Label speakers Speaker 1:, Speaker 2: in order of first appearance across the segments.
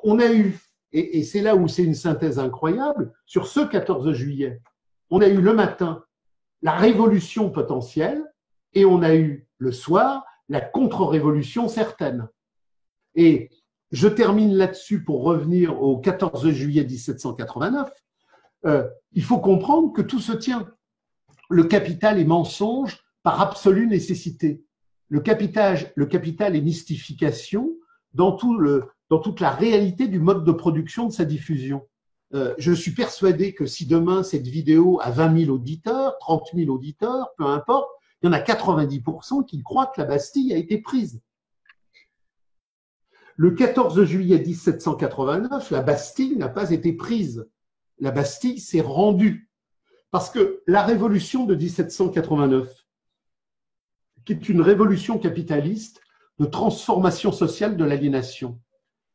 Speaker 1: on a eu, et c'est là où c'est une synthèse incroyable, sur ce 14 juillet, on a eu le matin la révolution potentielle et on a eu le soir la contre-révolution certaine. Et je termine là-dessus pour revenir au 14 juillet 1789. Il faut comprendre que tout se tient. Le capital est mensonge par absolue nécessité. Le capital est mystification dans toute la réalité du mode de production de sa diffusion. Je suis persuadé que si demain cette vidéo a 20 000 auditeurs, 30 000 auditeurs, peu importe, il y en a 90% qui croient que la Bastille a été prise. Le 14 juillet 1789, la Bastille n'a pas été prise. La Bastille s'est rendue. Parce que la révolution de 1789, qui est une révolution capitaliste de transformation sociale de l'aliénation,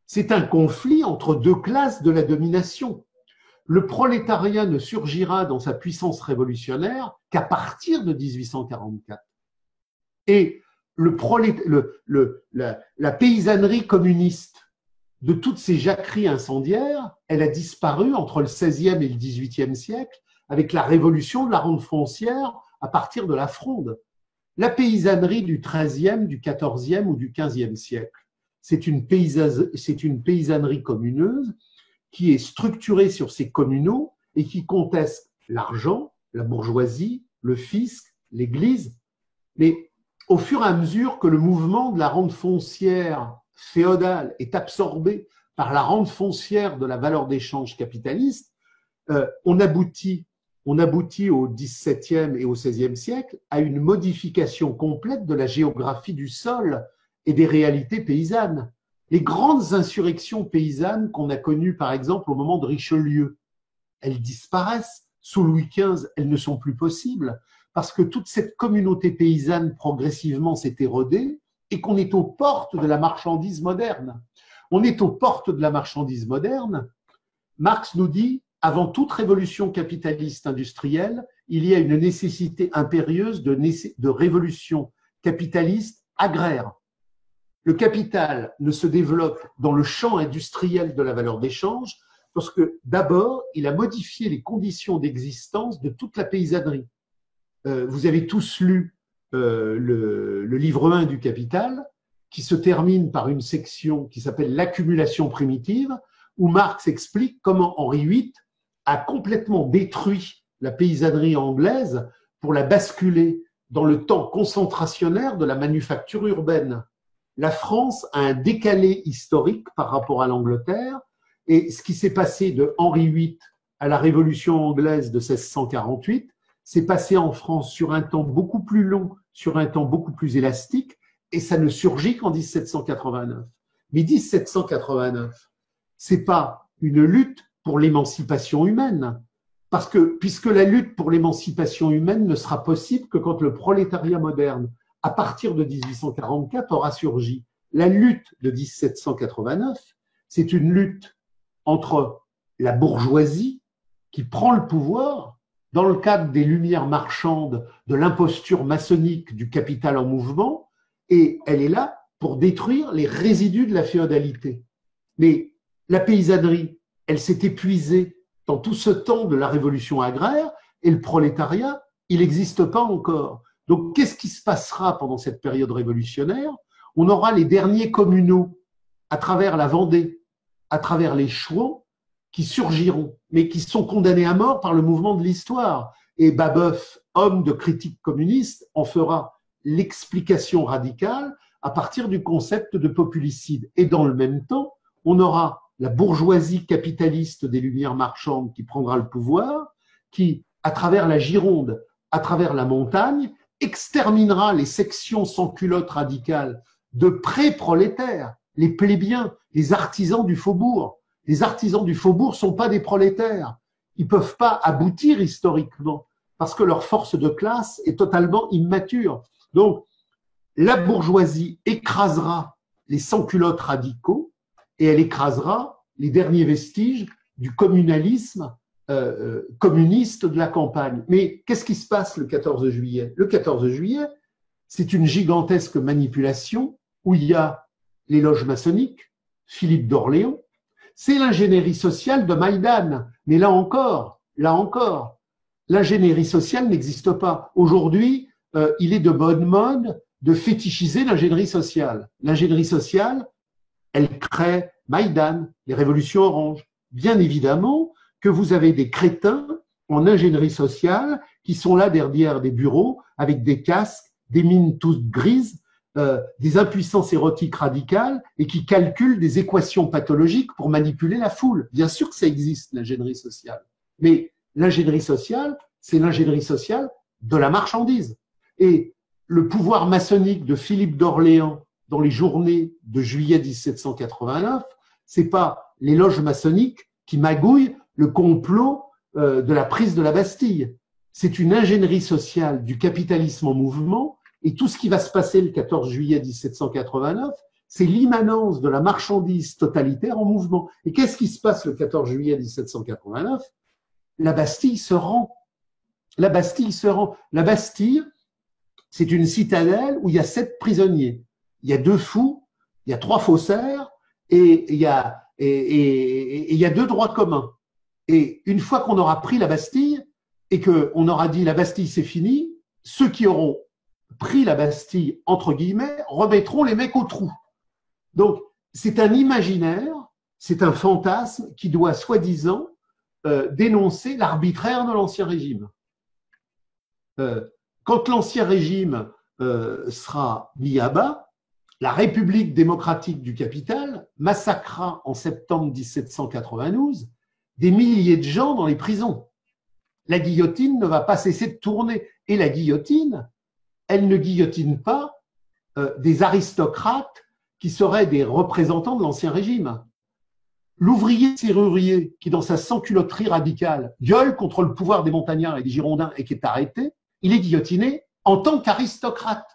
Speaker 1: c'est un conflit entre deux classes de la domination. Le prolétariat ne surgira dans sa puissance révolutionnaire qu'à partir de 1844. Et la paysannerie communiste de toutes ces jacqueries incendiaires, elle a disparu entre le XVIe et le XVIIIe siècle avec la révolution de la rente foncière à partir de la Fronde. La paysannerie du XIIIe, du XIVe ou du XVe siècle, c'est une paysannerie communeuse qui est structurée sur ces communaux et qui conteste l'argent, la bourgeoisie, le fisc, l'Église. Mais au fur et à mesure que le mouvement de la rente foncière féodale est absorbé par la rente foncière de la valeur d'échange capitaliste, on aboutit au XVIIe et au XVIe siècle à une modification complète de la géographie du sol et des réalités paysannes. Les grandes insurrections paysannes qu'on a connues, par exemple, au moment de Richelieu, elles disparaissent. Sous Louis XV, elles ne sont plus possibles parce que toute cette communauté paysanne progressivement s'est érodée et qu'on est aux portes de la marchandise moderne. On est aux portes de la marchandise moderne. Marx nous dit, avant toute révolution capitaliste industrielle, il y a une nécessité impérieuse de révolution capitaliste agraire. Le capital ne se développe dans le champ industriel de la valeur d'échange parce que d'abord, il a modifié les conditions d'existence de toute la paysannerie. Vous avez tous lu le livre 1 du Capital, qui se termine par une section qui s'appelle l'accumulation primitive, où Marx explique comment Henri VIII a complètement détruit la paysannerie anglaise pour la basculer dans le temps concentrationnaire de la manufacture urbaine. La France a un décalé historique par rapport à l'Angleterre, et ce qui s'est passé de Henri VIII à la Révolution anglaise de 1648 s'est passé en France sur un temps beaucoup plus long, sur un temps beaucoup plus élastique, et ça ne surgit qu'en 1789. Mais 1789, c'est pas une lutte pour l'émancipation humaine, parce que puisque la lutte pour l'émancipation humaine ne sera possible que quand le prolétariat moderne, à partir de 1844, aura surgi. La lutte de 1789, c'est une lutte entre la bourgeoisie qui prend le pouvoir dans le cadre des lumières marchandes de l'imposture maçonnique du capital en mouvement, et elle est là pour détruire les résidus de la féodalité. Mais la paysannerie, elle s'est épuisée dans tout ce temps de la révolution agraire, et le prolétariat, il n'existe pas encore. Donc, qu'est-ce qui se passera pendant cette période révolutionnaire? On aura les derniers communaux à travers la Vendée, à travers les Chouans, qui surgiront, mais qui sont condamnés à mort par le mouvement de l'histoire. Et Babeuf, homme de critique communiste, en fera l'explication radicale à partir du concept de populicide. Et dans le même temps, on aura la bourgeoisie capitaliste des Lumières marchandes qui prendra le pouvoir, qui, à travers la Gironde, à travers la montagne, exterminera les sections sans culottes radicales de pré-prolétaires, les plébéiens, les artisans du faubourg. Les artisans du faubourg ne sont pas des prolétaires. Ils ne peuvent pas aboutir historiquement parce que leur force de classe est totalement immature. Donc, la bourgeoisie écrasera les sans-culottes radicaux et elle écrasera les derniers vestiges du communalisme communiste de la campagne. Mais qu'est-ce qui se passe le 14 juillet? Le 14 juillet, c'est une gigantesque manipulation où il y a les loges maçonniques, Philippe d'Orléans, C'est l'ingénierie sociale de Maïdan. Mais là encore, l'ingénierie sociale n'existe pas. Aujourd'hui, il est de bonne mode de fétichiser l'ingénierie sociale. L'ingénierie sociale, elle crée Maïdan, les révolutions oranges. Bien évidemment que vous avez des crétins en ingénierie sociale qui sont là derrière des bureaux avec des casques, des mines toutes grises, des impuissances érotiques radicales et qui calculent des équations pathologiques pour manipuler la foule. Bien sûr que ça existe, l'ingénierie sociale. Mais l'ingénierie sociale, c'est l'ingénierie sociale de la marchandise. Et le pouvoir maçonnique de Philippe d'Orléans dans les journées de juillet 1789, c'est pas les loges maçonniques qui magouillent le complot de la prise de la Bastille. C'est une ingénierie sociale du capitalisme en mouvement, et tout ce qui va se passer le 14 juillet 1789, c'est l'immanence de la marchandise totalitaire en mouvement. Et qu'est-ce qui se passe le 14 juillet 1789? La Bastille se rend. La Bastille se rend. La Bastille, c'est une citadelle où il y a 7 prisonniers. Il y a 2 fous, il y a 3 faussaires et il y a 2 droits communs. Et une fois qu'on aura pris la Bastille et qu'on aura dit la Bastille c'est fini, ceux qui auront pris la Bastille, entre guillemets, remettront les mecs au trou. Donc, c'est un imaginaire, c'est un fantasme qui doit soi-disant dénoncer l'arbitraire de l'Ancien Régime. Quand l'Ancien Régime sera mis à bas, la République démocratique du capital massacrera en septembre 1792 des milliers de gens dans les prisons. La guillotine ne va pas cesser de tourner. Et la guillotine, elle ne guillotine pas des aristocrates qui seraient des représentants de l'Ancien Régime. L'ouvrier serrurier qui, dans sa sans-culotterie radicale, gueule contre le pouvoir des montagnards et des girondins et qui est arrêté, il est guillotiné en tant qu'aristocrate.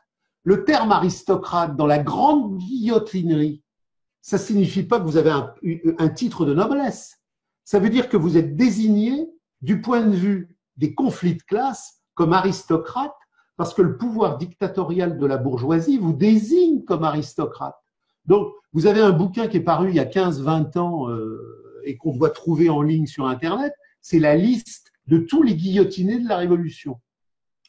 Speaker 1: Le terme aristocrate dans la grande guillotinerie, ça ne signifie pas que vous avez un titre de noblesse. Ça veut dire que vous êtes désigné du point de vue des conflits de classe comme aristocrate parce que le pouvoir dictatorial de la bourgeoisie vous désigne comme aristocrate. Donc, vous avez un bouquin qui est paru il y a 15-20 ans et qu'on doit trouver en ligne sur Internet, c'est la liste de tous les guillotinés de la Révolution.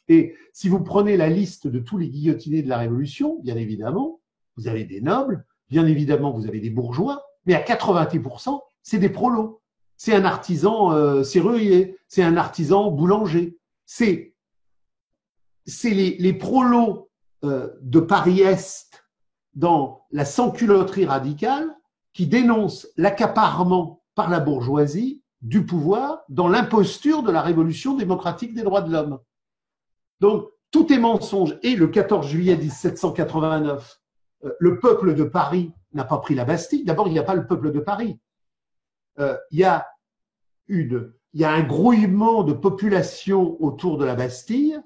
Speaker 1: Et si vous prenez la liste de tous les guillotinés de la Révolution, bien évidemment, vous avez des nobles, bien évidemment, vous avez des bourgeois, mais à 80%, c'est des prolos. C'est un artisan serrurier, c'est un artisan boulanger. C'est les prolos de Paris-Est dans la sans-culotterie radicale qui dénoncent l'accaparement par la bourgeoisie du pouvoir dans l'imposture de la révolution démocratique des droits de l'homme. Donc, tout est mensonge. Et le 14 juillet 1789, le peuple de Paris n'a pas pris la Bastille. D'abord, il n'y a pas le peuple de Paris. Il y a un grouillement de population autour de la Bastille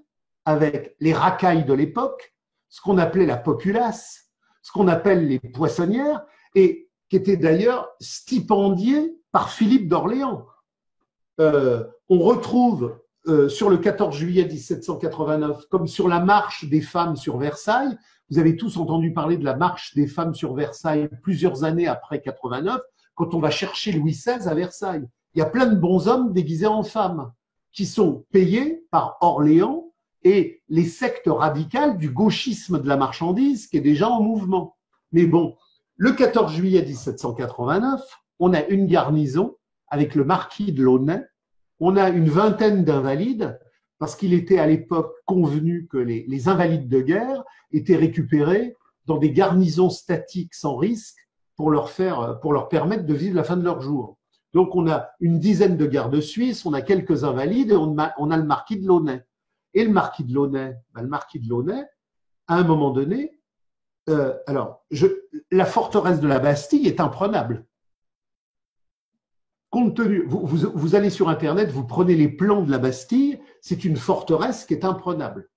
Speaker 1: avec les racailles de l'époque, ce qu'on appelait la populace, ce qu'on appelle les poissonnières, et qui étaient d'ailleurs stipendiés par Philippe d'Orléans. On retrouve sur le 14 juillet 1789, comme sur la marche des femmes sur Versailles, vous avez tous entendu parler de la marche des femmes sur Versailles plusieurs années après 89, quand on va chercher Louis XVI à Versailles. Il y a plein de bons hommes déguisés en femmes qui sont payés par Orléans et les sectes radicales du gauchisme de la marchandise qui est déjà en mouvement. Mais bon, le 14 juillet 1789, on a une garnison avec le marquis de Launay, on a une vingtaine d'invalides parce qu'il était à l'époque convenu que les invalides de guerre étaient récupérés dans des garnisons statiques sans risque pour leur permettre de vivre la fin de leur jour. Donc on a une dizaine de gardes suisses, on a quelques invalides et on a le marquis de Launay. Et le marquis de Launay, à un moment donné, la forteresse de la Bastille est imprenable. Compte tenu, vous allez sur Internet, vous prenez les plans de la Bastille, c'est une forteresse qui est imprenable.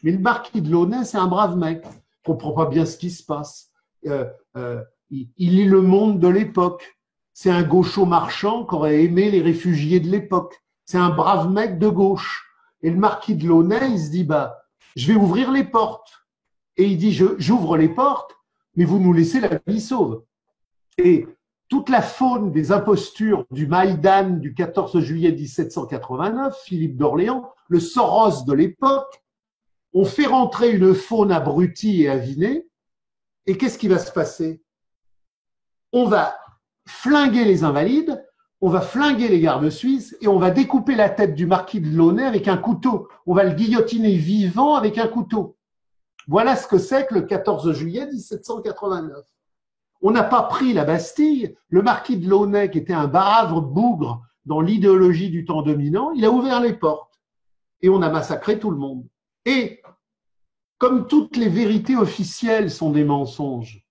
Speaker 1: Mais le marquis de Launay, c'est un brave mec, il ne comprend pas bien ce qui se passe. Il lit le monde de l'époque. C'est un gaucho marchand qui aurait aimé les réfugiés de l'époque. C'est un brave mec de gauche. Et le marquis de Launay, il se dit, je vais ouvrir les portes. Et il dit, j'ouvre les portes, mais vous nous laissez la vie sauve. Et toute la faune des impostures du Maïdan du 14 juillet 1789, Philippe d'Orléans, le Soros de l'époque, on fait rentrer une faune abrutie et avinée, et qu'est-ce qui va se passer? On va flinguer les invalides, on va flinguer les gardes suisses et on va découper la tête du marquis de Launay avec un couteau. On va le guillotiner vivant avec un couteau. Voilà ce que c'est que le 14 juillet 1789. On n'a pas pris la Bastille. Le marquis de Launay, qui était un brave bougre dans l'idéologie du temps dominant, il a ouvert les portes et on a massacré tout le monde. Et comme toutes les vérités officielles sont des mensonges,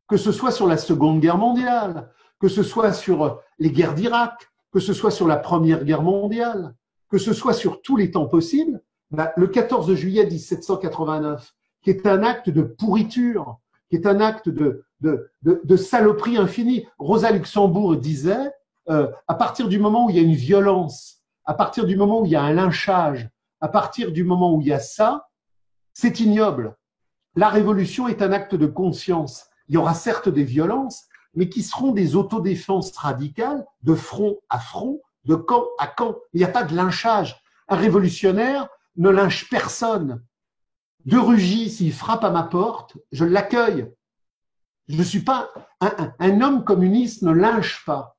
Speaker 1: que ce soit sur la Seconde Guerre mondiale, que ce soit sur les guerres d'Irak, que ce soit sur la Première Guerre mondiale, que ce soit sur tous les temps possibles, le 14 juillet 1789, qui est un acte de pourriture, qui est un acte de saloperie infinie. Rosa Luxembourg disait, à partir du moment où il y a une violence, à partir du moment où il y a un lynchage, à partir du moment où il y a ça, c'est ignoble. La révolution est un acte de conscience. Il y aura certes des violences, mais qui seront des autodéfenses radicales, de front à front, de camp à camp. Il n'y a pas de lynchage. Un révolutionnaire ne lynche personne. De Rugy, s'il frappe à ma porte, je l'accueille. Je ne suis pas un homme communiste ne lynche pas.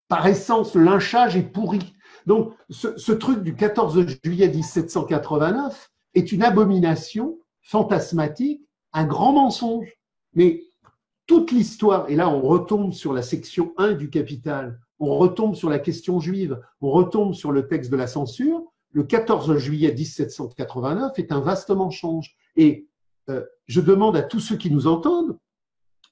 Speaker 1: Par essence, le lynchage est pourri. Donc, ce truc du 14 juillet 1789 est une abomination fantasmatique, un grand mensonge. Mais toute l'histoire, et là on retombe sur la section 1 du Capital, on retombe sur la question juive, on retombe sur le texte de la censure, le 14 juillet 1789 est un vaste mensonge. Et je demande à tous ceux qui nous entendent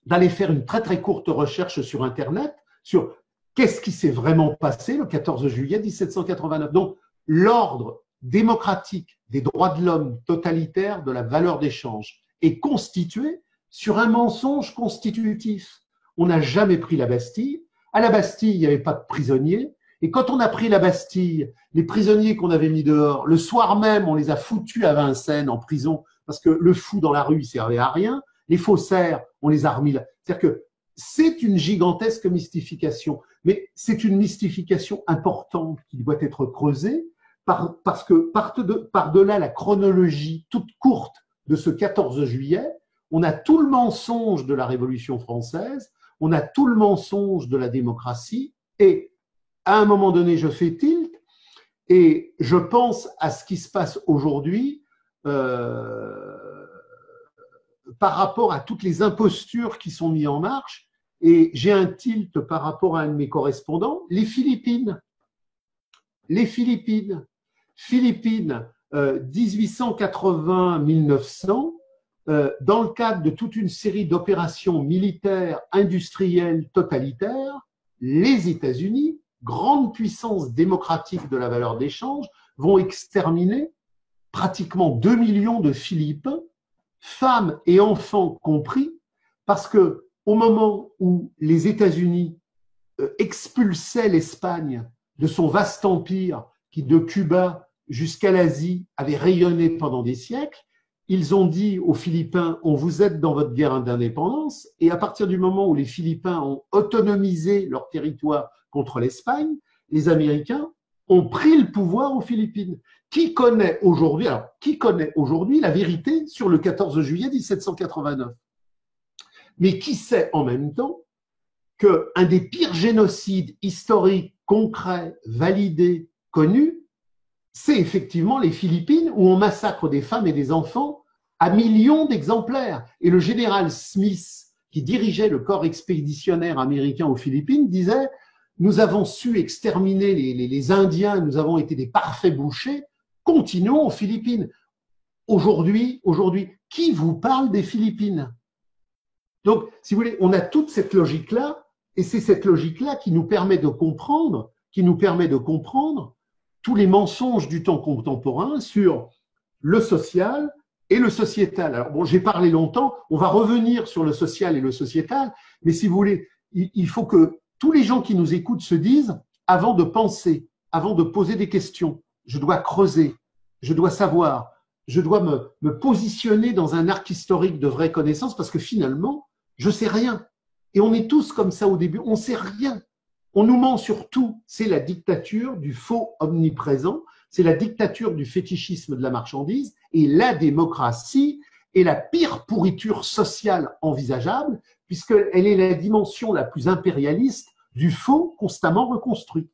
Speaker 1: d'aller faire une très très courte recherche sur Internet sur qu'est-ce qui s'est vraiment passé le 14 juillet 1789. Donc, l'ordre démocratique des droits de l'homme totalitaire de la valeur d'échange est constitué sur un mensonge constitutif. On n'a jamais pris la Bastille. À la Bastille, il n'y avait pas de prisonniers. Et quand on a pris la Bastille, les prisonniers qu'on avait mis dehors, le soir même, on les a foutus à Vincennes en prison parce que le fou dans la rue, il servait à rien. Les faussaires, on les a remis là. C'est-à-dire que c'est une gigantesque mystification, mais c'est une mystification importante qui doit être creusée parce que par-delà la chronologie toute courte de ce 14 juillet, on a tout le mensonge de la Révolution française, on a tout le mensonge de la démocratie, et à un moment donné, je fais tilt, et je pense à ce qui se passe aujourd'hui par rapport à toutes les impostures qui sont mises en marche, et j'ai un tilt par rapport à un de mes correspondants, les Philippines. Les Philippines. Philippines, 1880-1900, dans le cadre de toute une série d'opérations militaires, industrielles, totalitaires, les États-Unis, grande puissance démocratique de la valeur d'échange, vont exterminer pratiquement 2 millions de Philippins, femmes et enfants compris, parce que au moment où les États-Unis expulsaient l'Espagne de son vaste empire qui, de Cuba jusqu'à l'Asie, avait rayonné pendant des siècles, ils ont dit aux Philippins, on vous aide dans votre guerre d'indépendance, et à partir du moment où les Philippins ont autonomisé leur territoire contre l'Espagne, les Américains ont pris le pouvoir aux Philippines. Qui connaît aujourd'hui la vérité sur le 14 juillet 1789? Mais qui sait en même temps qu'un des pires génocides historiques, concrets, validés, connus, c'est effectivement les Philippines où on massacre des femmes et des enfants à millions d'exemplaires. Et le général Smith, qui dirigeait le corps expéditionnaire américain aux Philippines, disait « Nous avons su exterminer les Indiens, nous avons été des parfaits bouchers, continuons aux Philippines. » Aujourd'hui, qui vous parle des Philippines? Donc, si vous voulez, on a toute cette logique-là, et c'est cette logique-là qui nous permet de comprendre tous les mensonges du temps contemporain sur le social et le sociétal. Alors bon, j'ai parlé longtemps, on va revenir sur le social et le sociétal, mais si vous voulez, il faut que tous les gens qui nous écoutent se disent, avant de penser, avant de poser des questions, je dois creuser, je dois savoir, je dois me positionner dans un arc historique de vraie connaissance, parce que finalement, je sais rien. Et on est tous comme ça au début, on ne sait rien. On nous ment sur tout. C'est la dictature du faux omniprésent, c'est la dictature du fétichisme de la marchandise, et la démocratie est la pire pourriture sociale envisageable, puisqu'elle est la dimension la plus impérialiste du faux constamment reconstruit.